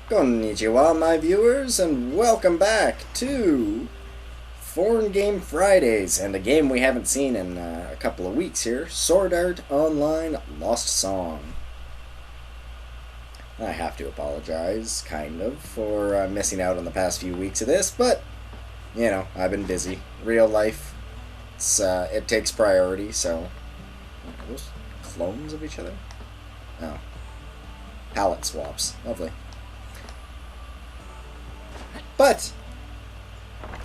Konnichiwa, my viewers, and welcome back to Foreign Game Fridays, and a game we haven't seen in a couple of weeks here, Sword Art Online Lost Song. I have to apologize, kind of, for missing out on the past few weeks of this, but, you know, I've been busy. Real life, it takes priority, so... Are those clones of each other? Oh. Palette swaps. Lovely. But,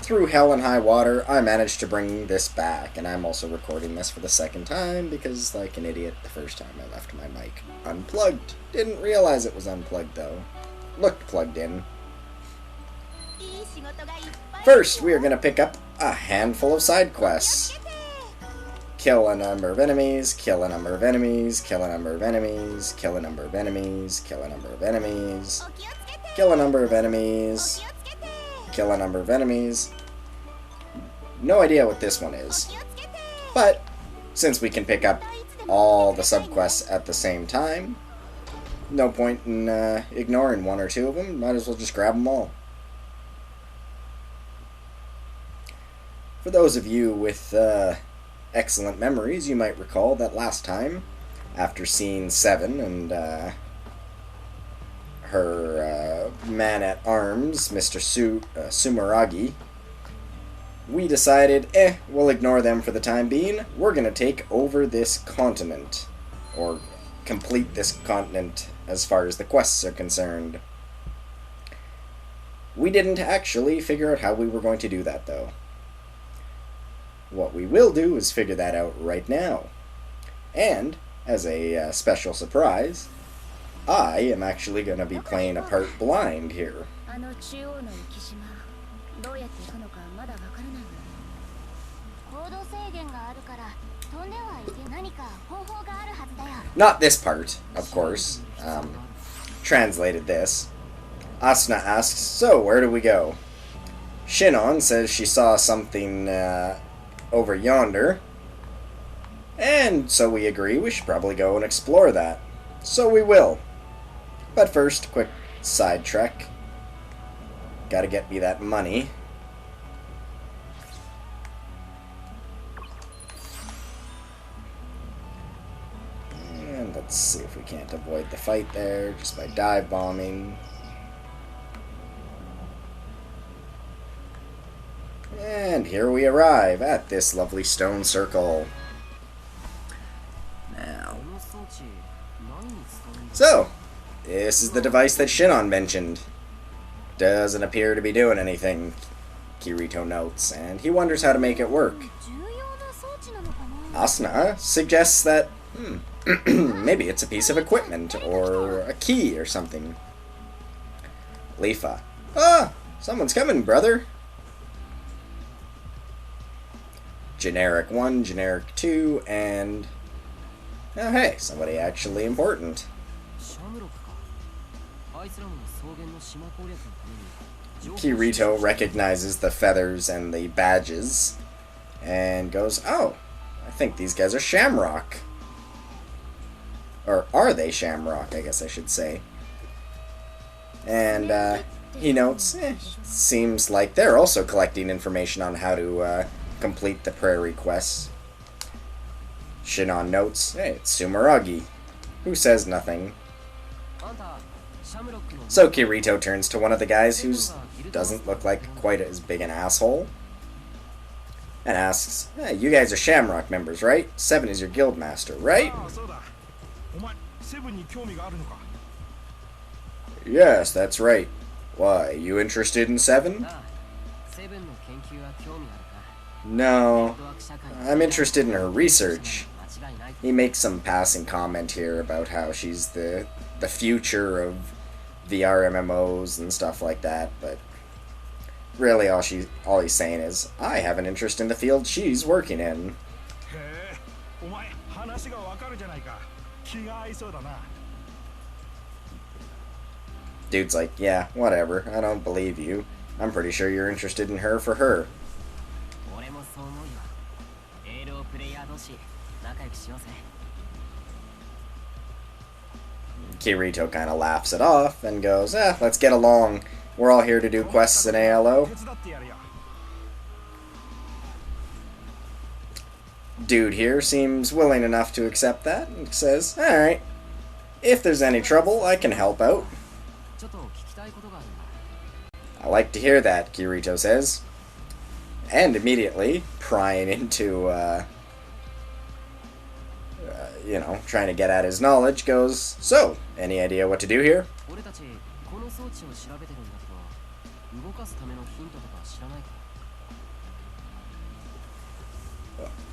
through hell and high water, I managed to bring this back, and I'm also recording this for the second time, because, like an idiot, the first time I left my mic unplugged. Didn't realize it was unplugged, though. Looked plugged in. First, we are going to pick up a handful of side quests. Kill a number of enemies, kill a number of enemies, kill a number of enemies, kill a number of enemies, kill a number of enemies, kill a number of enemies, kill a number of enemies. No idea what this one is. But, since we can pick up all the subquests at the same time, no point in ignoring one or two of them. Might as well just grab them all. For those of you with excellent memories, you might recall that last time, after seeing Seven and her man-at-arms, Mr. Sumeragi, we decided, we'll ignore them for the time being. We're going to take over this continent, or complete this continent as far as the quests are concerned. We didn't actually figure out how we were going to do that, though. What we will do is figure that out right now. And, as a special surprise, I am actually going to be playing a part blind here. Not this part, of course. Translated this. Asuna asks, so where do we go? Shinon says she saw something over yonder. And so we agree we should probably go and explore that. So we will. But first, quick side trek. Gotta get me that money. And let's see if we can't avoid the fight there just by dive bombing. And here we arrive at this lovely stone circle. Now. So, this is the device that Shinon mentioned. Doesn't appear to be doing anything, Kirito notes, and he wonders how to make it work. Asuna suggests that, maybe it's a piece of equipment, or a key or something. Leafa, someone's coming, brother. Generic 1, Generic 2, and... oh, hey, somebody actually important. Kirito recognizes the feathers and the badges, and goes, oh, I think these guys are Shamrock. Or are they Shamrock, I guess I should say. And he notes, seems like they're also collecting information on how to complete the prairie quests. Shinon notes, hey, it's Sumeragi, who says nothing. So Kirito turns to one of the guys who doesn't look like quite as big an asshole, and asks, hey, you guys are Shamrock members, right? Seven is your guild master, right? Yes, that's right. Why, you interested in Seven? No, I'm interested in her research. He makes some passing comment here about how she's the future of VR MMOs and stuff like that, but really all he's saying is, I have an interest in the field she's working in. Dude's like, yeah, whatever, I don't believe you. I'm pretty sure you're interested in her for her. Kirito kind of laughs it off and goes, let's get along. We're all here to do quests in ALO. Dude here seems willing enough to accept that and says, alright, if there's any trouble, I can help out. I like to hear that, Kirito says. And immediately, prying into, trying to get at his knowledge, goes, so, any idea what to do here?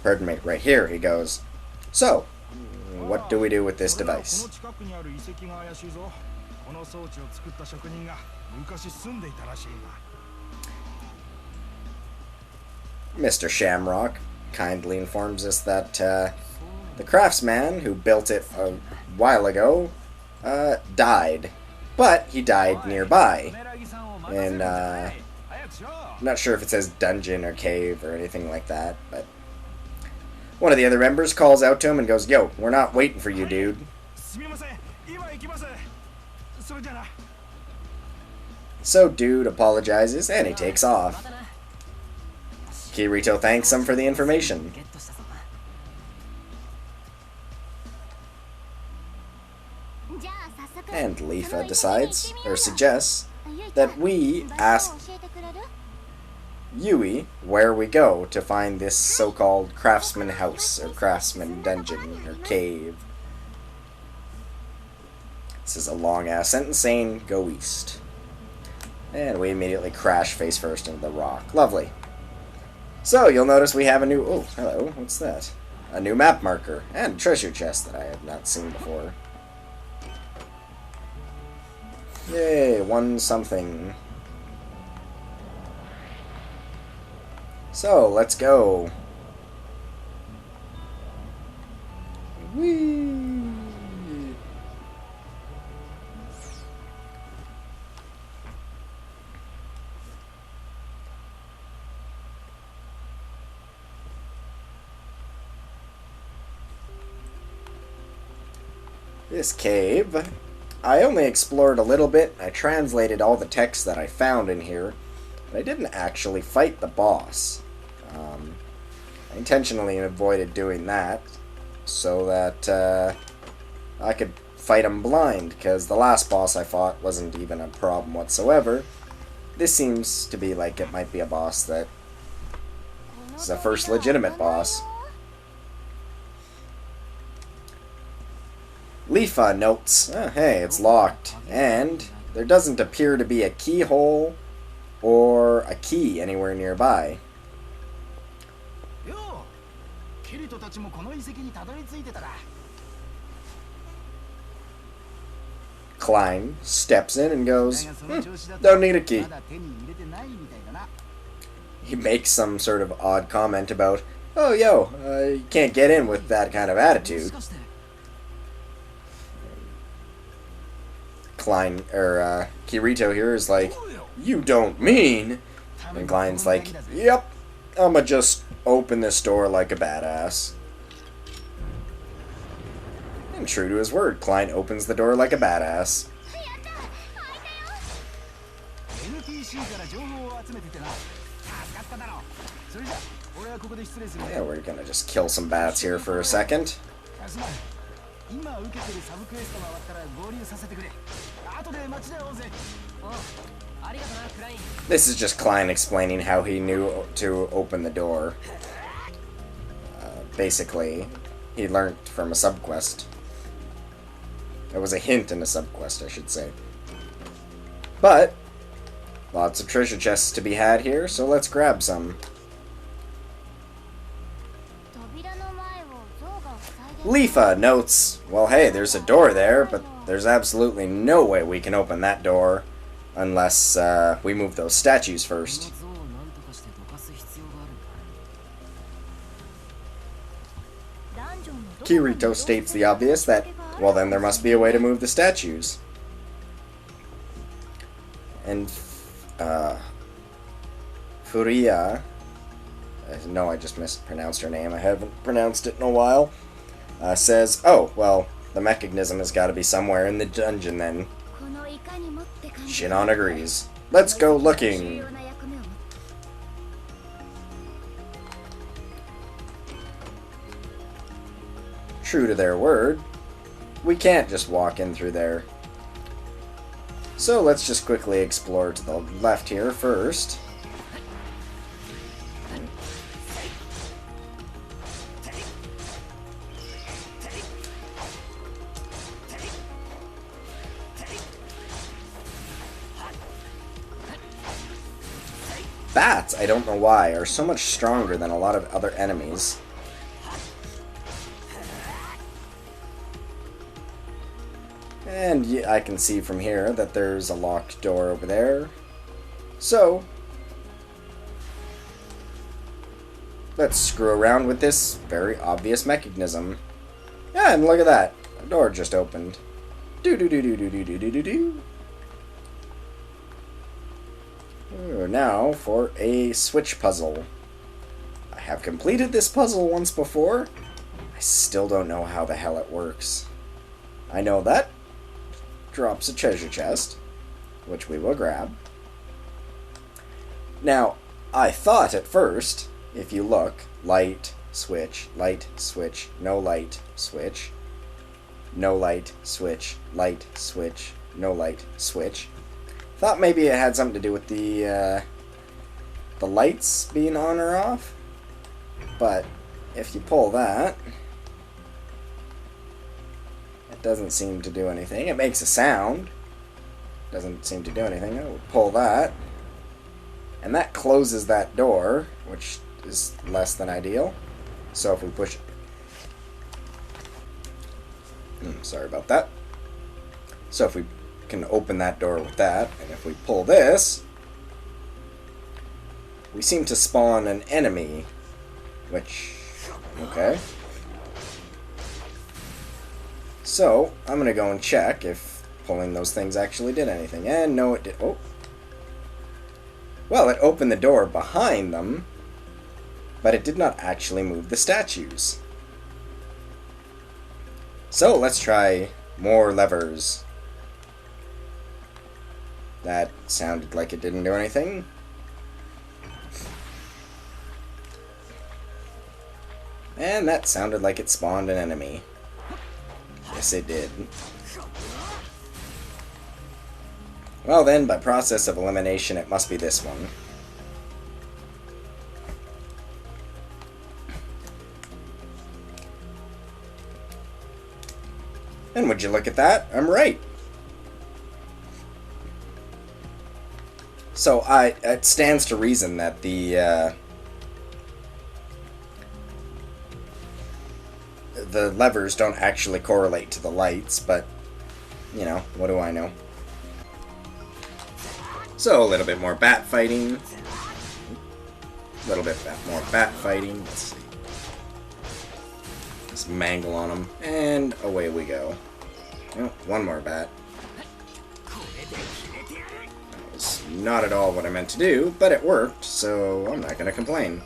Pardon me, right here he goes, so, what do we do with this device? Mr. Shamrock kindly informs us that the craftsman who built it a while ago died. But he died nearby. And I'm not sure if it says dungeon or cave or anything like that, but one of the other members calls out to him and goes, yo, we're not waiting for you, dude. So dude apologizes and he takes off. Kirito thanks him for the information. And Leafa decides, or suggests, that we ask Yui where we go to find this so-called craftsman house, or craftsman dungeon, or cave. This is a long-ass sentence saying, go east. And we immediately crash face first into the rock. Lovely. So, you'll notice we have a new... Oh, hello, what's that? A new map marker, and a treasure chest that I have not seen before. Yay, won something. So, let's go. Whee! This cave, I only explored a little bit. I translated all the text that I found in here, but I didn't actually fight the boss. I intentionally avoided doing that so that I could fight him blind, because the last boss I fought wasn't even a problem whatsoever. This seems to be like it might be a boss that is the first legitimate boss. Leafa notes, hey, it's locked, and there doesn't appear to be a keyhole or a key anywhere nearby. Klein steps in and goes, don't need a key. He makes some sort of odd comment about, oh, you can't get in with that kind of attitude. Kirito here is like, you don't mean? And Klein's like, yep, I'ma just open this door like a badass. And true to his word, Klein opens the door like a badass. Yeah, we're gonna just kill some bats here for a second. This is just Klein explaining how he knew to open the door. Basically, he learned from a subquest. It was a hint in a subquest, I should say. But, lots of treasure chests to be had here, so let's grab some. Leafa notes, well, hey, there's a door there, but there's absolutely no way we can open that door unless we move those statues first. Kirito states the obvious that, well, then there must be a way to move the statues. And Furia, no, I just mispronounced her name. I haven't pronounced it in a while. Says, oh, well, the mechanism has got to be somewhere in the dungeon then. Shinon agrees. Let's go looking. True to their word, we can't just walk in through there. So let's just quickly explore to the left here first. Bats, I don't know why, are so much stronger than a lot of other enemies. And yeah, I can see from here that there's a locked door over there. So, let's screw around with this very obvious mechanism. Yeah, and look at that. A door just opened. Do-do-do-do-do-do-do-do-do. Now for a switch puzzle. I have completed this puzzle once before. I still don't know how the hell it works. I know that drops a treasure chest, which we will grab. Now, I thought at first, if you look, light, switch, no light, switch, no light, switch, no light, switch. Thought maybe it had something to do with the lights being on or off, but if you pull that, it doesn't seem to do anything. It makes a sound. Doesn't seem to do anything. I would pull that, and that closes that door, which is less than ideal. So if we push it, sorry about that. So if we can open that door with that, and if we pull this, we seem to spawn an enemy, which, okay. So, I'm gonna go and check if pulling those things actually did anything, and no it did. Oh. Well, it opened the door behind them, but it did not actually move the statues. So, let's try more levers. That sounded like it didn't do anything. And that sounded like it spawned an enemy. Yes, it did. Well then, by process of elimination, it must be this one. And would you look at that? I'm right. So it stands to reason that the levers don't actually correlate to the lights, but, you know, what do I know? So, a little bit more bat fighting. A little bit more bat fighting. Let's see. Just mangle on them. And away we go. Oh, one more bat. That was not at all what I meant to do, but it worked, so I'm not going to complain.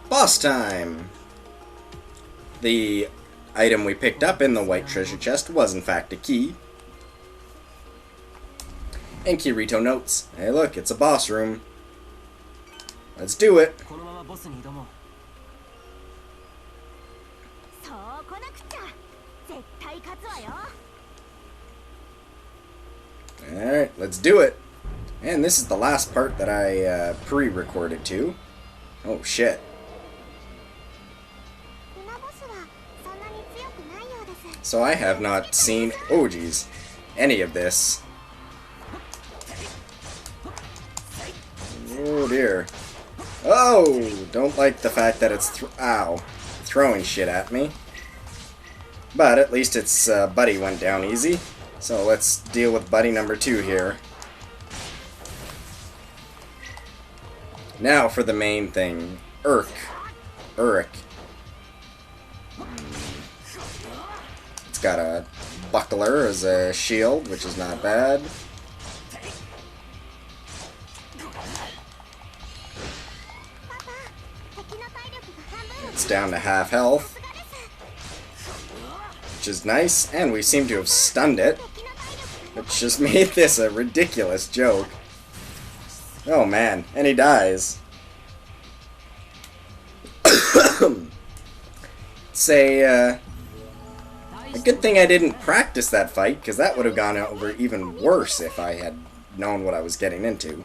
Boss time! The item we picked up in the white treasure chest was in fact a key. And Kirito notes, hey look, it's a boss room. Let's do it. Alright, let's do it. And this is the last part that I pre-recorded too. Oh shit. So I have not seen, oh geez, any of this. Oh dear. Oh, don't like the fact that it's, throwing shit at me. But at least its buddy went down easy. So let's deal with buddy number 2 here. Now for the main thing, Urich. It's got a buckler as a shield, which is not bad. It's down to half health. which is nice, and we seem to have stunned it, which just made this a ridiculous joke. Oh man, and he dies. Say, a good thing I didn't practice that fight, because that would have gone over even worse if I had known what I was getting into.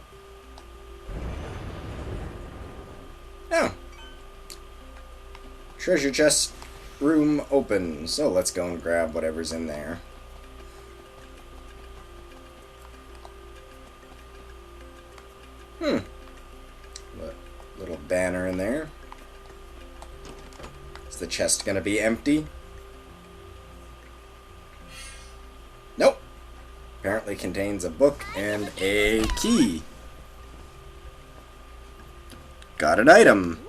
Oh. Treasure chest room open, so let's go and grab whatever's in there. Little banner in there. Is the chest gonna be empty? Nope. Apparently contains a book and a key. Got an item.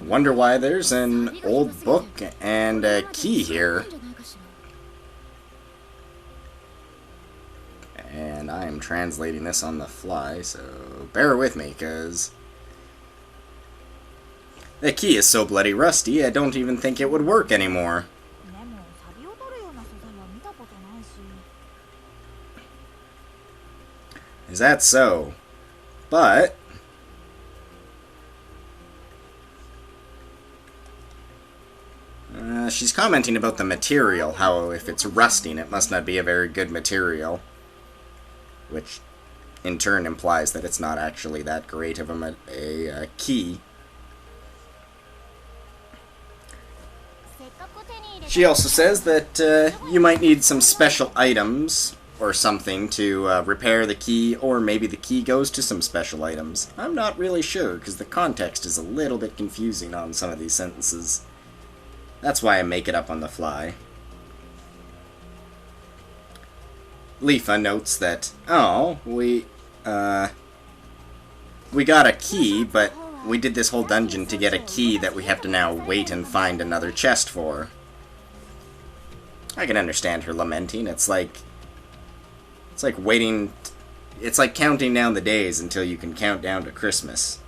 Wonder why there's an old book and a key here. And I'm translating this on the fly, so bear with me, because the key is so bloody rusty, I don't even think it would work anymore. Is that so? But she's commenting about the material, how if it's rusting, it must not be a very good material. Which, in turn, implies that it's not actually that great of a key. She also says that you might need some special items or something to repair the key, or maybe the key goes to some special items. I'm not really sure, because the context is a little bit confusing on some of these sentences. That's why I make it up on the fly. Leafa notes that, oh, we got a key, but we did this whole dungeon to get a key that we have to now wait and find another chest for. I can understand her lamenting. It's like waiting, it's like counting down the days until you can count down to Christmas.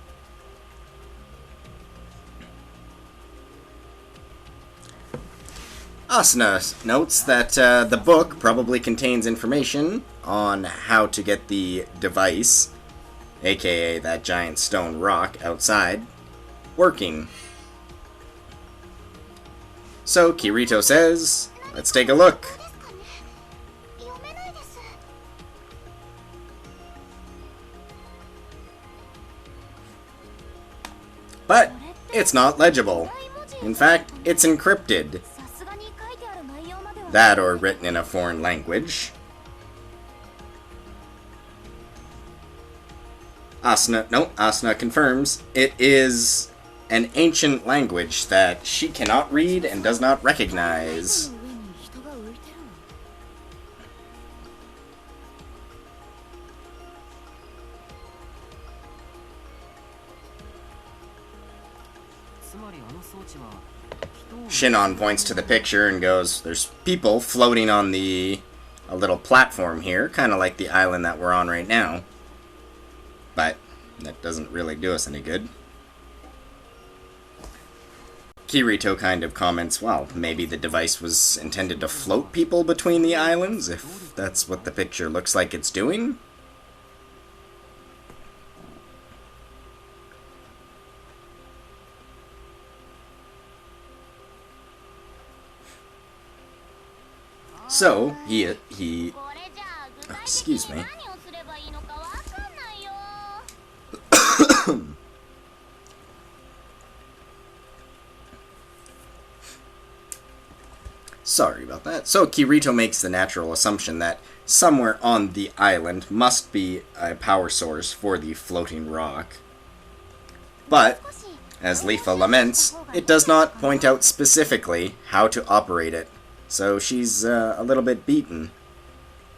Asuna notes that the book probably contains information on how to get the device, aka that giant stone rock outside, working. So Kirito says, let's take a look. But it's not legible. In fact, it's encrypted. That or written in a foreign language. Asuna confirms it is an ancient language that she cannot read and does not recognize. Shinon points to the picture and goes, there's people floating on a little platform here, kind of like the island that we're on right now. But that doesn't really do us any good. Kirito kind of comments, well, maybe the device was intended to float people between the islands, if that's what the picture looks like it's doing. So, excuse me. Sorry about that. So, Kirito makes the natural assumption that somewhere on the island must be a power source for the floating rock. But, as Leafa laments, it does not point out specifically how to operate it. So she's a little bit beaten,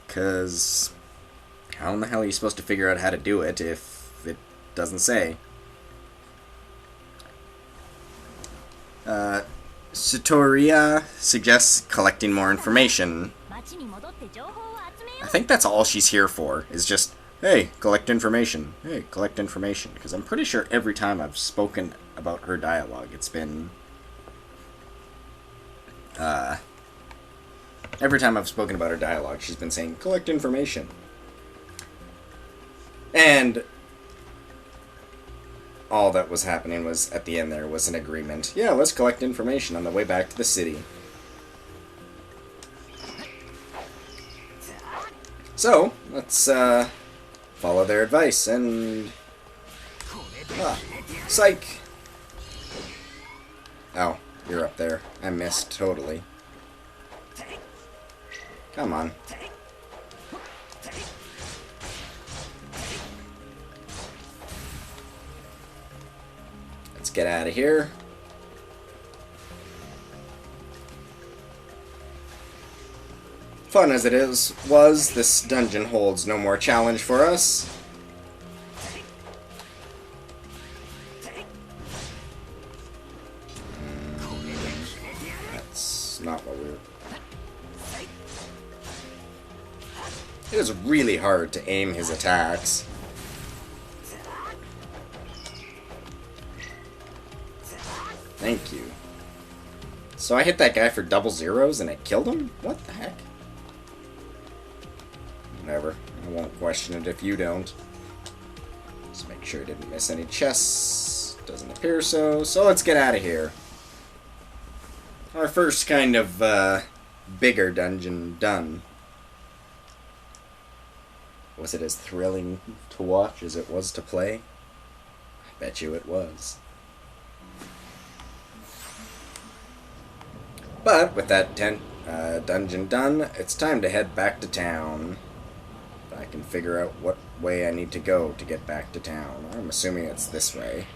because how in the hell are you supposed to figure out how to do it if it doesn't say? Satoria suggests collecting more information. I think that's all she's here for, is just, hey, collect information. Hey, collect information. Because I'm pretty sure every time I've spoken about her dialogue, it's been... every time I've spoken about her dialogue, she's been saying, collect information. And all that was happening was, at the end there, was an agreement. Yeah, let's collect information on the way back to the city. So, let's follow their advice and... psych! Oh, you're up there. I missed totally. Come on. Let's get out of here. Fun as it was, this dungeon holds no more challenge for us. That's not what we were... It is really hard to aim his attacks. Thank you. So I hit that guy for double zeros and it killed him? What the heck? Whatever. I won't question it if you don't. Just make sure I didn't miss any chests. Doesn't appear so. So let's get out of here. Our first kind of bigger dungeon done. Was it as thrilling to watch as it was to play? I bet you it was. But with that dungeon done, it's time to head back to town. If I can figure out what way I need to go to get back to town. I'm assuming it's this way.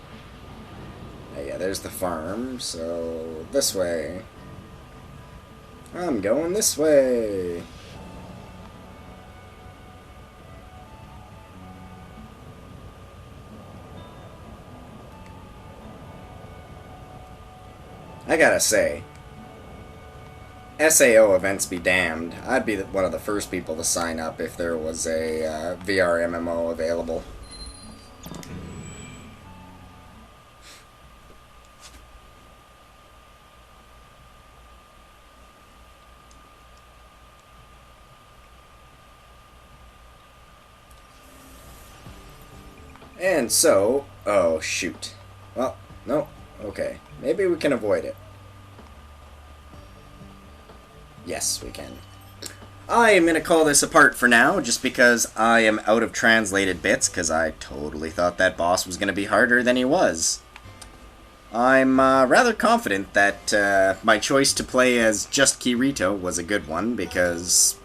Yeah, there's the farm, so this way. I'm going this way. I gotta say, SAO events be damned. I'd be one of the first people to sign up if there was a VR MMO available. And so, oh shoot. Well, no, okay. Maybe we can avoid it. Yes, we can. I am going to call this apart for now, just because I am out of translated bits, because I totally thought that boss was going to be harder than he was. I'm rather confident that my choice to play as just Kirito was a good one, because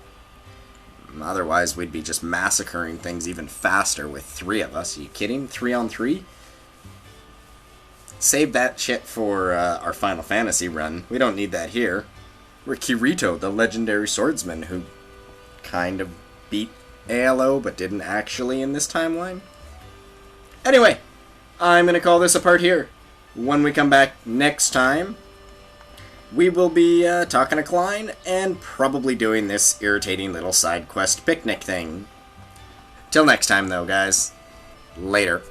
otherwise we'd be just massacring things even faster with 3 of us. Are you kidding? 3 on 3? Save that shit for our Final Fantasy run. We don't need that here. We're Kirito, the legendary swordsman who kind of beat ALO but didn't actually in this timeline. Anyway, I'm going to call this apart here. When we come back next time, we will be talking to Klein and probably doing this irritating little side quest picnic thing. Till next time though, guys. Later.